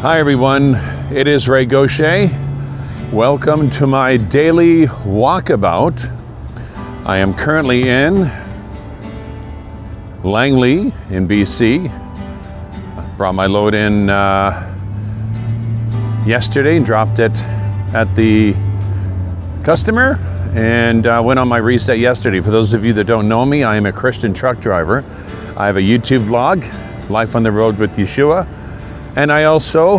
Hi everyone, it is Ray Gauthier. Welcome to my Daily Walkabout. I am currently in Langley in BC. I brought my load in yesterday and dropped it at the customer and went on my reset yesterday. For those of you that don't know me, I am a Christian truck driver. I have a YouTube vlog, Life on the Road with Yeshua. And I also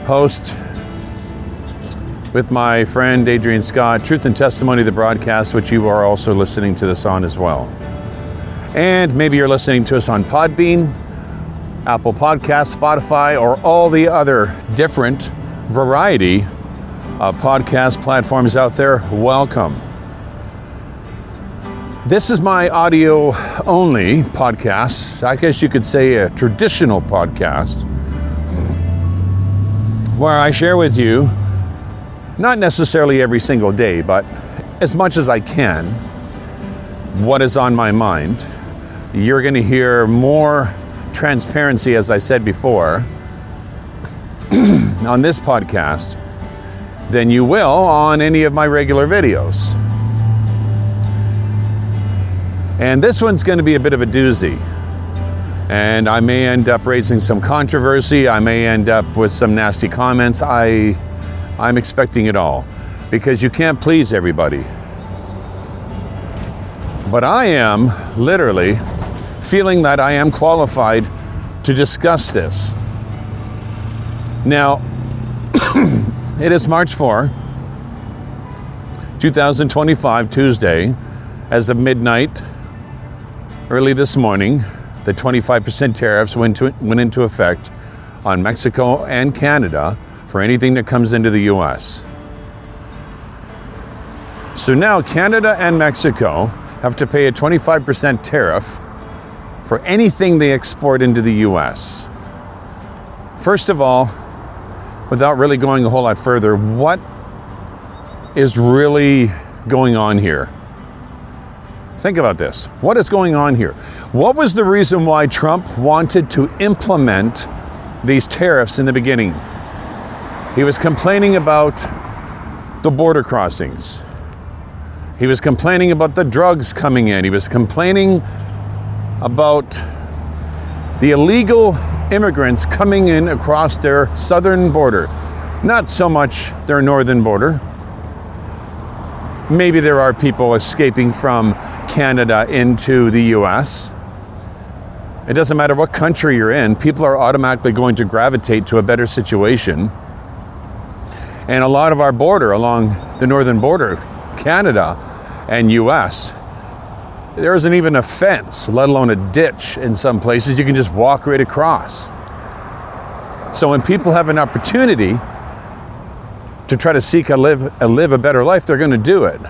host with my friend Adrian Scott, Truth and Testimony, the broadcast, which you are also listening to this on as well. And maybe you're listening to us on Podbean, Apple Podcasts, Spotify, or all the other different variety of podcast platforms out there. Welcome. This is my audio only podcast. I guess you could say a traditional podcast where I share with you, not necessarily every single day, but as much as I can, what is on my mind. You're going to hear more transparency, as I said before, on this podcast than you will on any of my regular videos. And this one's going to be a bit of a doozy. And I may end up raising some controversy. I may end up with some nasty comments. I'm expecting it all because you can't please everybody. But I am literally feeling that I am qualified to discuss this. Now, it is March 4, 2025, Tuesday, as of midnight. Early this morning, the 25% tariffs went into effect on Mexico and Canada for anything that comes into the US. So now Canada and Mexico have to pay a 25% tariff for anything they export into the US. First of all, without really going a whole lot further, what is really going on here? Think about this. What is going on here? What was the reason why Trump wanted to implement these tariffs in the beginning? He was complaining about the border crossings. He was complaining about the drugs coming in. He was complaining about the illegal immigrants coming in across their southern border. Not so much their northern border. Maybe there are people escaping from Canada into the US. It doesn't matter what country you're in, people are automatically going to gravitate to a better situation. And a lot of our border along the northern border, Canada and US, there isn't even a fence, let alone a ditch in some places. You can just walk right across. So when people have an opportunity to try to seek live a better life, they're going to do it.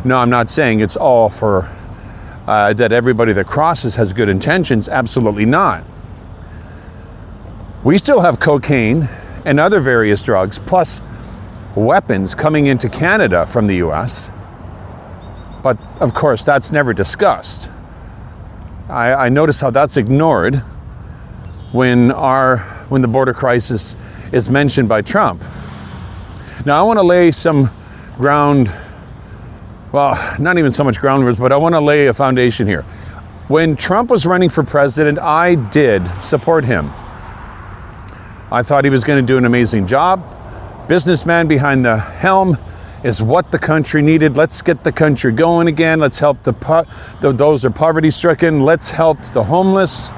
No, I'm not saying it's all for that everybody that crosses has good intentions. Absolutely not. We still have cocaine and other various drugs, plus weapons coming into Canada from the US. But of course, that's never discussed. I notice how that's ignored when the border crisis is mentioned by Trump. Now, I want to lay some ground. Well, not even so much groundwork, but I want to lay a foundation here. When Trump was running for president, I did support him. I thought he was going to do an amazing job. Businessman behind the helm is what the country needed. Let's get the country going again. Let's help those who are poverty-stricken. Let's help the homeless.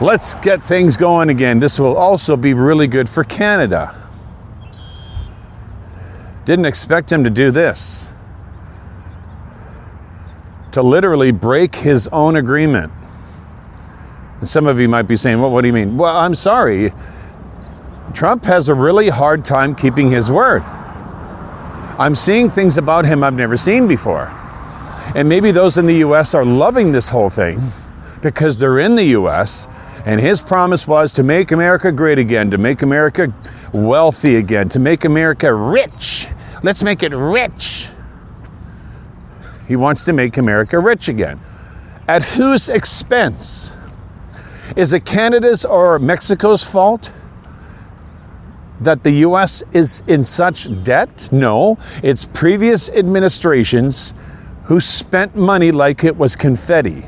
Let's get things going again. This will also be really good for Canada. Didn't expect him to do this. To literally break his own agreement. And some of you might be saying, well, what do you mean? Well, I'm sorry. Trump has a really hard time keeping his word. I'm seeing things about him I've never seen before. And maybe those in the US are loving this whole thing because they're in the US and his promise was to make America great again, to make America wealthy again, to make America rich. Let's make it rich. He wants to make America rich again. At whose expense? Is it Canada's or Mexico's fault that the U.S. is in such debt? No, it's previous administrations who spent money like it was confetti.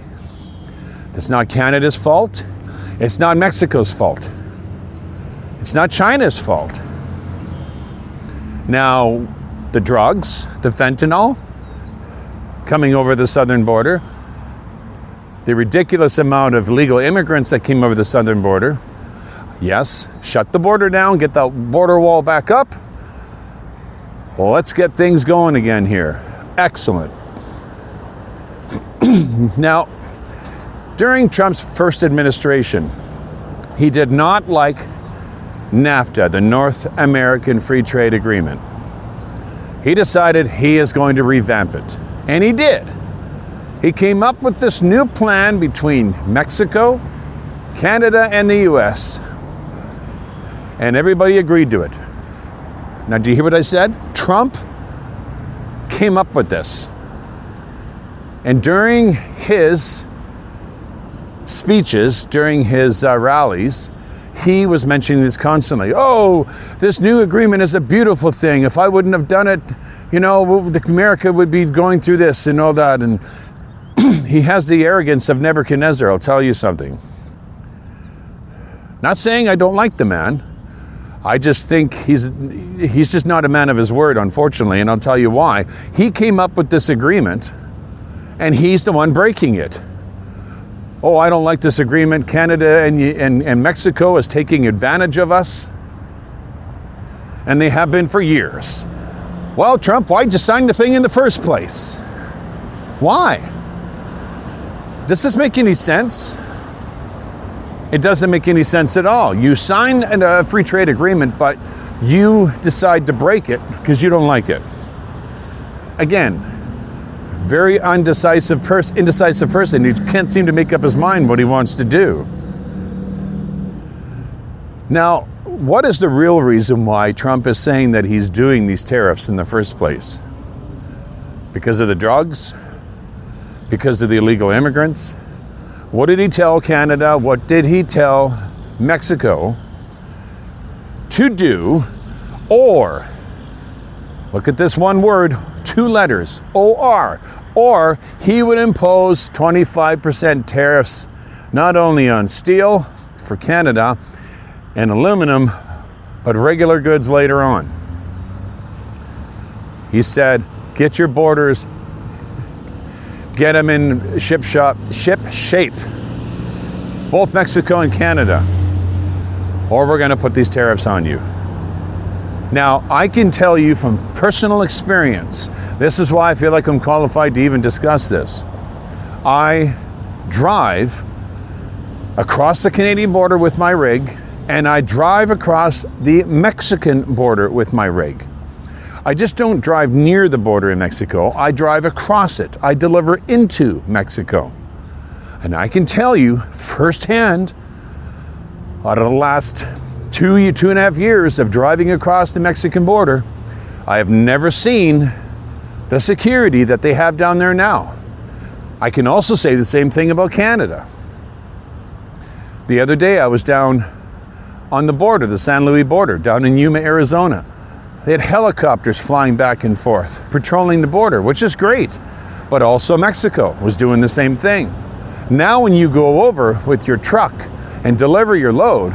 It's not Canada's fault. It's not Mexico's fault. It's not China's fault. Now, the drugs, the fentanyl, coming over the southern border, the ridiculous amount of illegal immigrants that came over the southern border, yes, shut the border down, get the border wall back up. Well, let's get things going again here. Excellent. Now, during Trump's first administration, he did not like NAFTA, the North American Free Trade Agreement. He decided he is going to revamp it. And he did. He came up with this new plan between Mexico, Canada, and the US. And everybody agreed to it. Now, do you hear what I said? Trump came up with this. And during his speeches, during his rallies, he was mentioning this constantly. Oh, this new agreement is a beautiful thing. If I wouldn't have done it, you know, America would be going through this and all that. And he has the arrogance of Nebuchadnezzar, I'll tell you something. Not saying I don't like the man. I just think he's just not a man of his word, unfortunately, and I'll tell you why. He came up with this agreement, and he's the one breaking it. Oh, I don't like this agreement. Canada and Mexico is taking advantage of us. And they have been for years. Well, Trump, why'd you sign the thing in the first place? Why? Does this make any sense? It doesn't make any sense at all. You sign a free trade agreement, but you decide to break it because you don't like it. Again, very indecisive person who can't seem to make up his mind what he wants to do. Now, what is the real reason why Trump is saying that he's doing these tariffs in the first place? Because of the drugs? Because of the illegal immigrants? What did he tell Canada? What did he tell Mexico to do? Or, look at this one word, 2 letters, OR. Or he would impose 25% tariffs not only on steel for Canada and aluminum, but regular goods later on. He said, get your borders, get them in ship shape, both Mexico and Canada, or we're going to put these tariffs on you. Now, I can tell you from personal experience, this is why I feel like I'm qualified to even discuss this. I drive across the Canadian border with my rig, and I drive across the Mexican border with my rig. I just don't drive near the border in Mexico. I drive across it. I deliver into Mexico. And I can tell you firsthand, out of the last 2.5 years of driving across the Mexican border, I have never seen the security that they have down there now. I can also say the same thing about Canada. The other day I was down on the border, the San Luis border, down in Yuma, Arizona. They had helicopters flying back and forth, patrolling the border, which is great. But also Mexico was doing the same thing. Now when you go over with your truck and deliver your load,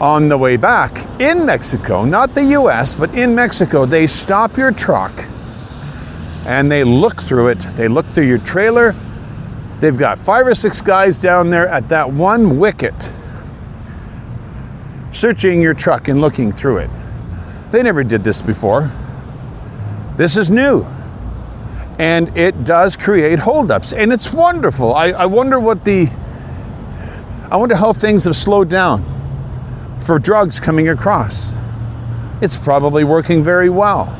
on the way back in Mexico, not the US, but in Mexico, they stop your truck and they look through it. They look through your trailer. They've got 5 or 6 guys down there at that one wicket searching your truck and looking through it. They never did this before. This is new. And it does create holdups. And it's wonderful. I wonder how things have slowed down for drugs coming across. It's probably working very well.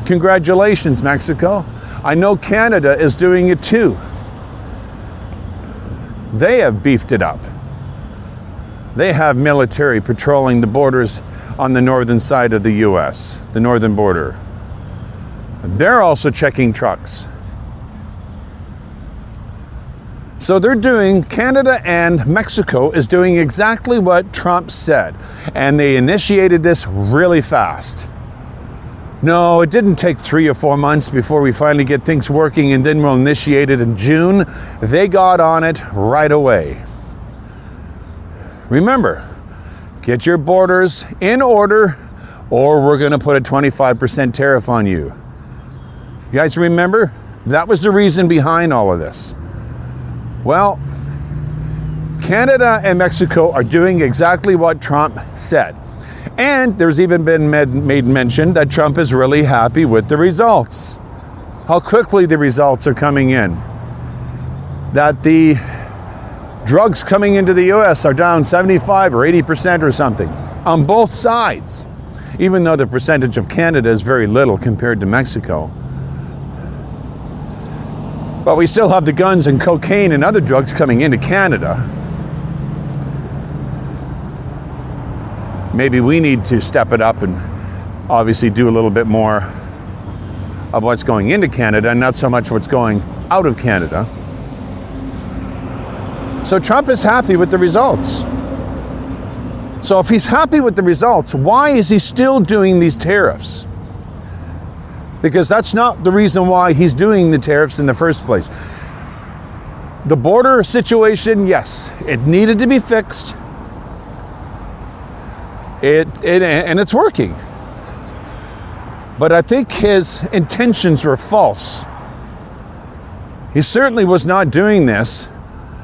Congratulations, Mexico. I know Canada is doing it too. They have beefed it up. They have military patrolling the borders on the northern side of the US, the northern border. They're also checking trucks. So Canada and Mexico is doing exactly what Trump said. And they initiated this really fast. No, it didn't take 3 or 4 months before we finally get things working, and then we'll initiate it in June. They got on it right away. Remember, get your borders in order, or we're going to put a 25% tariff on you. You guys remember? That was the reason behind all of this. Well, Canada and Mexico are doing exactly what Trump said. And there's even been made mention that Trump is really happy with the results. How quickly the results are coming in. That the drugs coming into the US are down 75 or 80% or something on both sides, even though the percentage of Canada is very little compared to Mexico. But we still have the guns and cocaine and other drugs coming into Canada. Maybe we need to step it up and obviously do a little bit more of what's going into Canada and not so much what's going out of Canada. So Trump is happy with the results. So if he's happy with the results, why is he still doing these tariffs? Because that's not the reason why he's doing the tariffs in the first place. The border situation, yes, it needed to be fixed. And it's working. But I think his intentions were false. He certainly was not doing this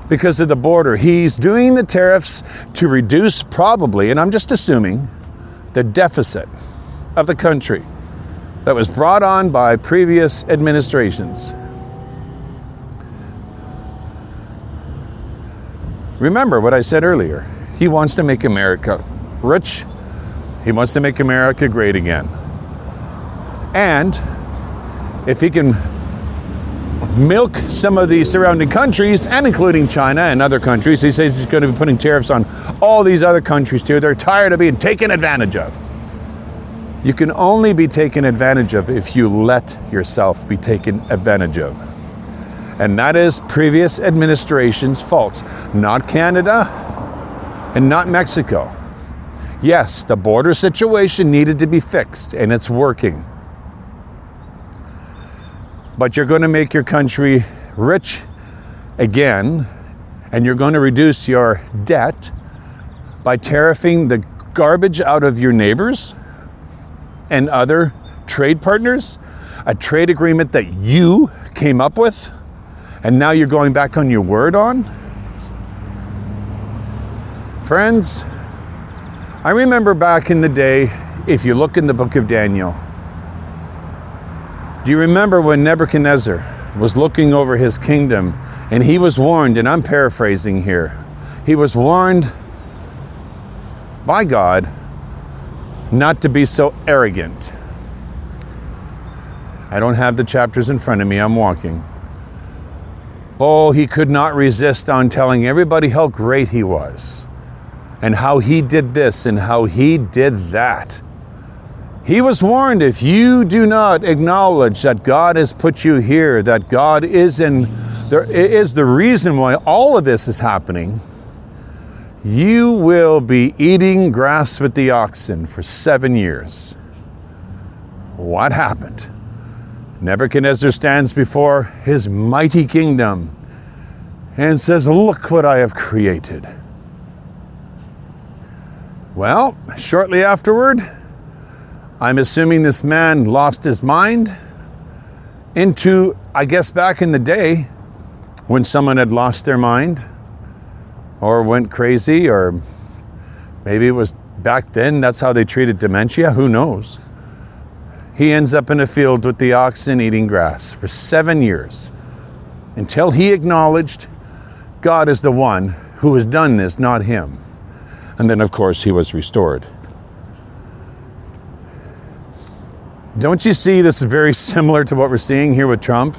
because of the border. He's doing the tariffs to reduce, probably, and I'm just assuming, the deficit of the country that was brought on by previous administrations. Remember what I said earlier. He wants to make America rich. He wants to make America great again. And if he can milk some of the surrounding countries, and including China and other countries, he says he's going to be putting tariffs on all these other countries too. They're tired of being taken advantage of. You can only be taken advantage of if you let yourself be taken advantage of. And that is previous administration's faults, not Canada and not Mexico. Yes, the border situation needed to be fixed, and it's working. But you're going to make your country rich again, and you're going to reduce your debt by tariffing the garbage out of your neighbors and other trade partners, a trade agreement that you came up with, and now you're going back on your word on? Friends, I remember back in the day, if you look in the book of Daniel, do you remember when Nebuchadnezzar was looking over his kingdom and he was warned, and I'm paraphrasing here, he was warned by God not to be so arrogant. I don't have the chapters in front of me, I'm walking. Oh, he could not resist on telling everybody how great he was and how he did this and how he did that. He was warned, if you do not acknowledge that God has put you here, that God is the reason why all of this is happening, you will be eating grass with the oxen for 7 years. What happened? Nebuchadnezzar stands before his mighty kingdom and says, "Look what I have created." Well, shortly afterward, I'm assuming this man lost his mind into, I guess back in the day, when someone had lost their mind or went crazy, or maybe it was back then, that's how they treated dementia, who knows? He ends up in a field with the oxen eating grass for 7 years until he acknowledged God is the one who has done this, not him. And then, of course, he was restored. Don't you see this is very similar to what we're seeing here with Trump?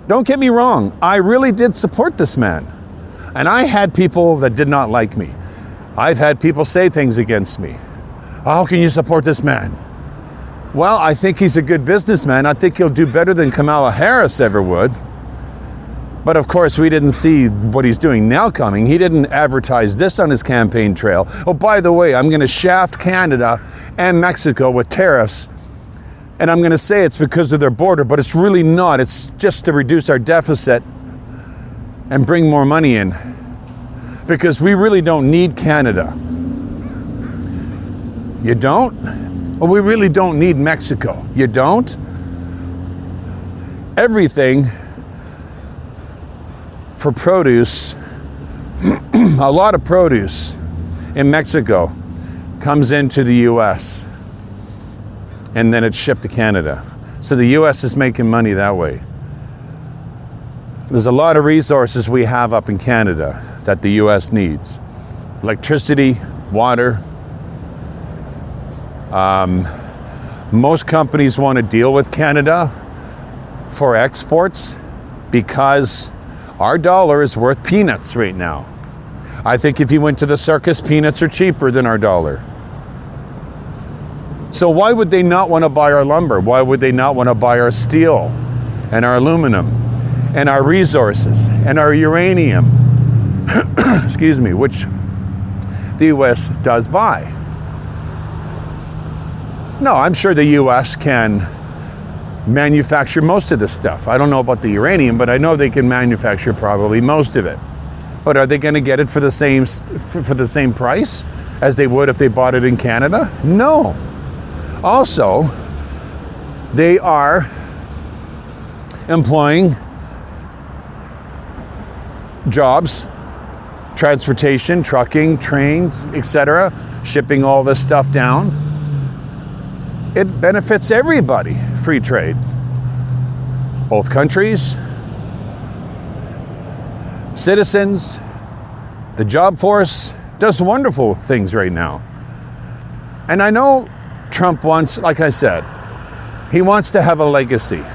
Don't get me wrong, I really did support this man. And I had people that did not like me. I've had people say things against me. How can you support this man? Well, I think he's a good businessman. I think he'll do better than Kamala Harris ever would. But of course, we didn't see what he's doing now coming. He didn't advertise this on his campaign trail. Oh, by the way, I'm going to shaft Canada and Mexico with tariffs. And I'm going to say it's because of their border, but it's really not. It's just to reduce our deficit and bring more money in. Because we really don't need Canada. You don't? Well, we really don't need Mexico. You don't? Everything for produce, a lot of produce in Mexico comes into the US and then it's shipped to Canada. So the US is making money that way. There's a lot of resources we have up in Canada that the US needs. Electricity, water. Most companies want to deal with Canada for exports because our dollar is worth peanuts right now. I think if you went to the circus, peanuts are cheaper than our dollar. So why would they not want to buy our lumber? Why would they not want to buy our steel and our aluminum and our resources and our uranium? Excuse me, which the US does buy. No, I'm sure the US can manufacture most of this stuff. I don't know about the uranium, but I know they can manufacture probably most of it. But are they going to get it for the same price as they would if they bought it in Canada? No. Also, they are employing jobs, transportation, trucking, trains, etc., shipping all this stuff down. It benefits everybody, free trade. Both countries, citizens, the job force does wonderful things right now. And I know Trump wants, like I said, he wants to have a legacy,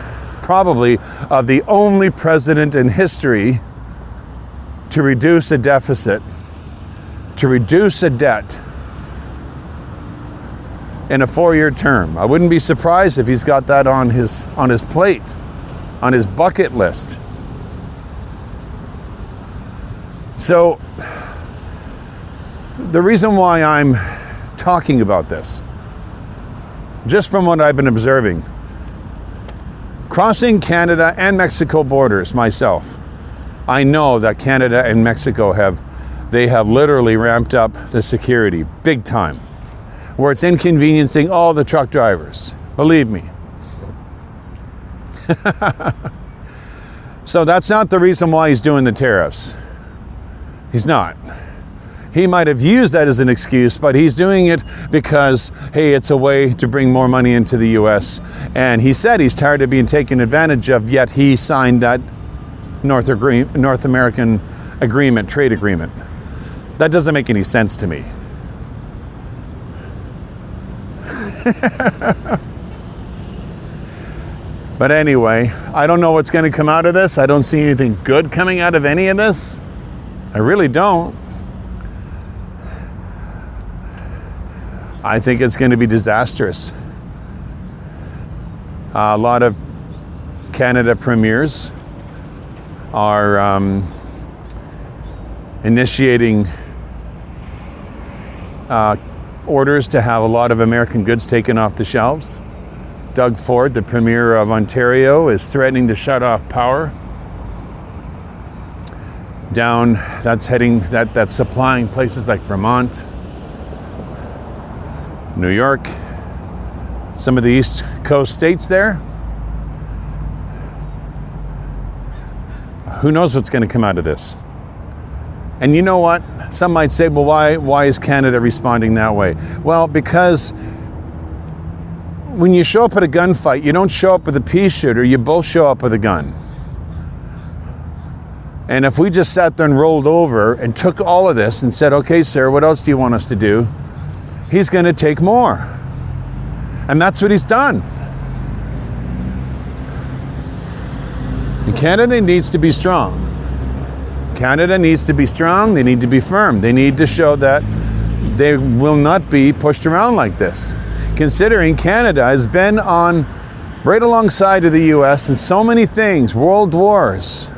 probably of the only president in history to reduce a deficit, to reduce a debt in a 4-year term. I wouldn't be surprised if he's got that on his plate, on his bucket list. So the reason why I'm talking about this, just from what I've been observing, crossing Canada and Mexico borders myself, I know that Canada and Mexico have literally ramped up the security big time, where it's inconveniencing all the truck drivers. Believe me. So that's not the reason why he's doing the tariffs. He's not. He might have used that as an excuse, but he's doing it because, hey, it's a way to bring more money into the US. And he said he's tired of being taken advantage of, yet he signed that North American agreement, trade agreement. That doesn't make any sense to me. But anyway, I don't know what's going to come out of this. I don't see anything good coming out of any of this. I really don't. I think it's going to be disastrous. A lot of Canada premiers are initiating orders to have a lot of American goods taken off the shelves. Doug Ford, the Premier of Ontario, is threatening to shut off power down. That's supplying places like Vermont, New York, some of the East Coast states there. Who knows what's going to come out of this? And you know what? Some might say, well, why is Canada responding that way? Well, because when you show up at a gunfight, you don't show up with a pea shooter, you both show up with a gun. And if we just sat there and rolled over and took all of this and said, okay, sir, what else do you want us to do? He's going to take more. And that's what he's done. And Canada needs to be strong. Canada needs to be strong. They need to be firm. They need to show that they will not be pushed around like this. Considering Canada has been on right alongside of the US in so many things, world wars,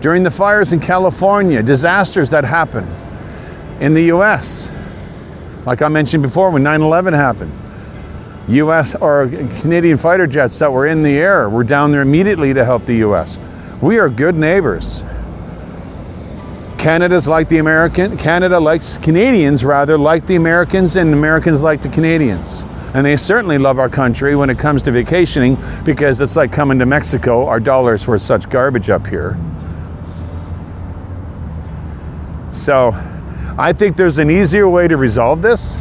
during the fires in California, disasters that happen in the US. Like I mentioned before, when 9/11 happened, US or Canadian fighter jets that were in the air were down there immediately to help the US. We are good neighbors. Canada likes Canadians rather like the Americans, and Americans like the Canadians. And they certainly love our country when it comes to vacationing, because it's like coming to Mexico. Our dollar's worth such garbage up here. So I think there's an easier way to resolve this.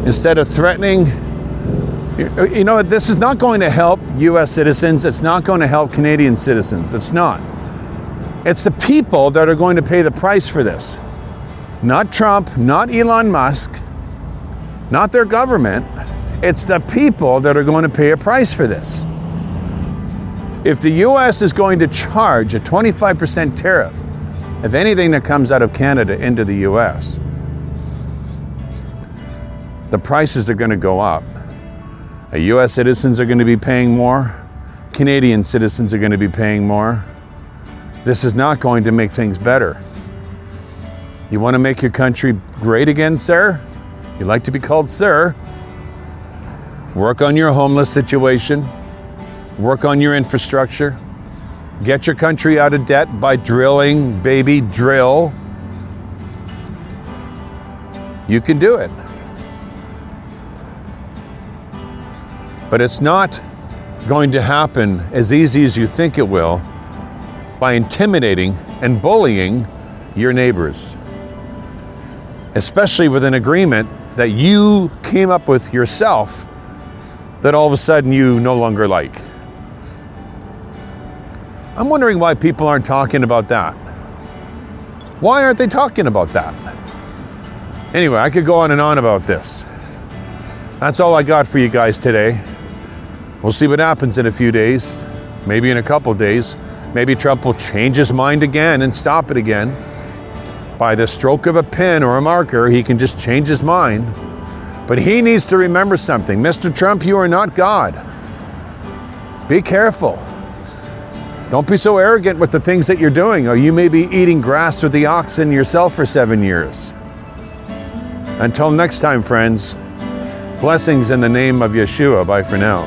Instead of threatening, you know, this is not going to help US citizens. It's not going to help Canadian citizens. It's not. It's the people that are going to pay the price for this. Not Trump, not Elon Musk, not their government. It's the people that are going to pay a price for this. If the US is going to charge a 25% tariff of anything that comes out of Canada into the US, the prices are going to go up. US citizens are going to be paying more. Canadian citizens are going to be paying more. This is not going to make things better. You want to make your country great again, sir? You like to be called sir? Work on your homeless situation. Work on your infrastructure. Get your country out of debt by drilling, baby, drill. You can do it. But it's not going to happen as easy as you think it will by intimidating and bullying your neighbors, especially with an agreement that you came up with yourself that all of a sudden you no longer like. I'm wondering why people aren't talking about that. Why aren't they talking about that? Anyway, I could go on and on about this. That's all I got for you guys today. We'll see what happens in a few days, maybe in a couple days. Maybe Trump will change his mind again and stop it again. By the stroke of a pen or a marker, he can just change his mind. But he needs to remember something. Mr. Trump, you are not God. Be careful. Don't be so arrogant with the things that you're doing, or you may be eating grass with the oxen yourself for 7 years. Until next time, friends, blessings in the name of Yeshua. Bye for now.